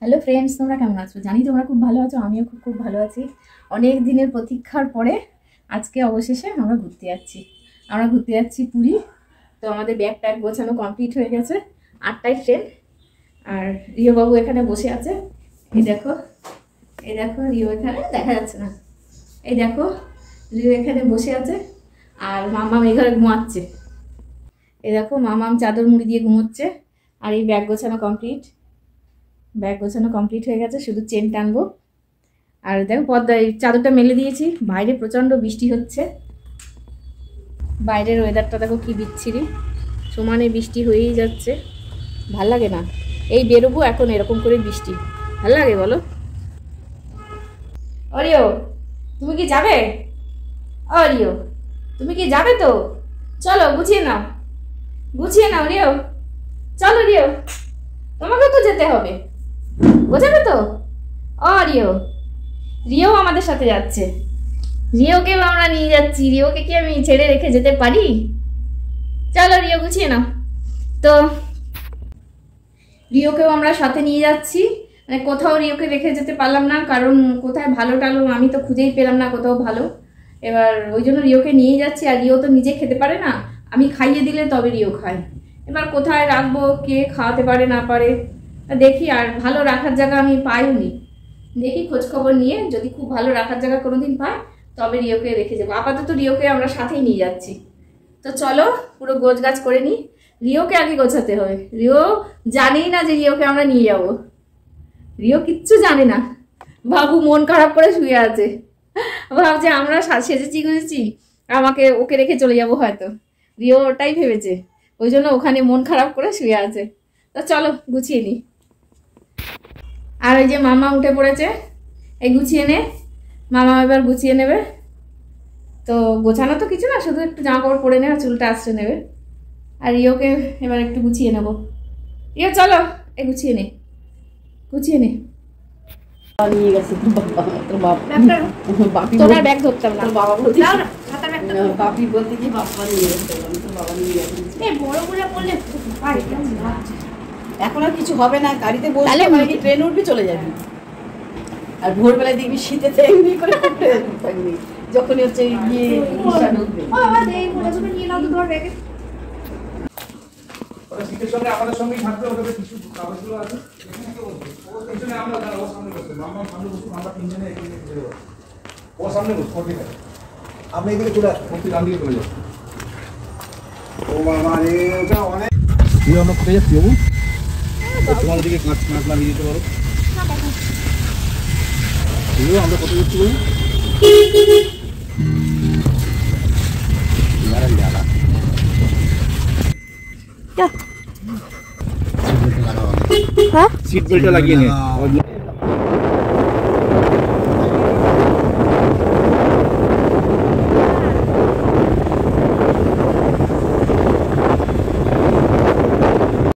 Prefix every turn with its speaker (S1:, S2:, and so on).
S1: Hello friends, তোমরা কেমন আছো? জানি তোমরা খুব ভালো আছো, আমিও খুব খুব ভালো আছি। অনেক দিনের প্রতীক্ষার পরে আজকে অবশেষে আমরা ঘুরতে যাচ্ছি পুরী। তো আমাদের ব্যাগ ট্যাগ গোছানো কমপ্লিট হয়ে গেছে। 8টায় ট্রেন। আর রিওবাবু এখানে বসে আছে। এই দেখো রিও এখানে দেখা যাচ্ছে না। এই দেখো রিও এখানে বসে আছে আর মামাম এখানে ঘুমাচ্ছে। এই দেখো মামাম চাদর মুড়ি দিয়ে ঘুমোচ্ছে। আর এই ব্যাগ গোছানো কমপ্লিট হয়ে গেছে, শুধু চেন টানবো। আর দেখো পর্দায় চাদরটা মেলে দিয়েছি। বাইরে প্রচণ্ড বৃষ্টি হচ্ছে। বাইরের ওয়েদারটা দেখো কি বিচ্ছিরি, সমানে বৃষ্টি হয়েই যাচ্ছে। ভাল লাগে না, এই বেরোবো এখন এরকম করে বৃষ্টি, ভাল লাগে বলো? অরিও তুমি কি যাবে? অরিও তুমি কি যাবে? তো চলো গুছিয়ে নাও রিও, চলো রিও, তোমাকে তো যেতে হবে, বোঝাবে তো? রিও আমাদের সাথে যাচ্ছে। রিওকেও আমরা নিয়ে যাচ্ছি। রিওকে কি আমি ছেড়ে রেখে যেতে পারি? চলো রিও গুছিয়ে নাও। তো রিওকেও আমরা সাথে নিয়ে যাচ্ছি। মানে কোথাও রিওকে রেখে যেতে পারলাম না, কারণ কোথায় ভালো টালো আমি তো খুঁজেই পেলাম না কোথাও ভালো। এবার ওই জন্য রিওকে নিয়ে যাচ্ছি। আর রিও তো নিজে খেতে পারে না, আমি খাইয়ে দিলে তবে রিও খায়। এবার কোথায় রাখবো, কে খাওয়াতে পারে না পারে দেখি। আর ভালো রাখার জায়গা আমি পাইনি, দেখি খোঁজ খবর নিয়ে যদি খুব ভালো রাখার জায়গা কোনোদিন পাই তবে রিওকে রেখে যাবো। আপাতত রিওকে আমরা সাথেই নিয়ে যাচ্ছি। তো চলো পুরো গোছগাছ করে নিই। রিওকে আগে গোছাতে হবে। রিও জানেই না যে রিওকে আমরা নিয়ে যাব। রিও কিচ্ছু জানে না। বাবু মন খারাপ করে শুয়ে আছে, ভাবছে আমরা সেজেছি গুজেছি আমাকে ওকে রেখে চলে যাব হয়তো। রিও ওটাই ভেবেছে, ওই জন্য ওখানে মন খারাপ করে শুয়ে আছে। তো চলো গুছিয়ে নিই। আর ওই যে মামা উঠে পড়েছে, এই গুছিয়ে নে। মামা এবার গুছিয়ে নেবে। তো গোছানো তো কিছু না, শুধু একটু জামা কাপড় পরে নেবে, চুলটা আসতে নেবে। আর রিওকে এবার একটু গুছিয়ে নেবো। রিও চলো এই গুছিয়ে নে
S2: নিয়ে গেছে
S1: তোর ব্যাগ ধরতাম না।
S2: বাবা বলতে বাপি বলতে কি বাবা নিয়ে গেছে, বাবা নিয়ে গেছে।
S1: বড় করে বললে
S2: এখন আর কিছু হবে না, গাড়িতে বসলে মানে কি ট্রেন উঠবি চলে যাবি। আর ভোরবেলায় দেখবি শীতেতে এমনি করে থাকবি, যখনই হচ্ছে গিয়ে
S3: শীতের সঙ্গে আমাদের সঙ্গেই থাকবে। ওদের কিছু কাগজগুলো আছে, পিছনে আমরা ওর সামনে বসে মামা সামনে বসুন, আমরা তিনজনে এগিয়ে চলে যাবো। ওর সামনে বসুন, ঠিক আছে? আপনি এদিকে চলে আসুন, মন্ত্রী ডান দিকে চলে যান। ও বাবা রে, ওটা অনেক আমরা কোথায় যাচ্ছি বাবু? তোমার দিকে কাঁচ লাগিয়ে দিতে পারো। আমরা কোথায় যাচ্ছি বলুন? সিট বেল্টটা লাগিয়ে নে।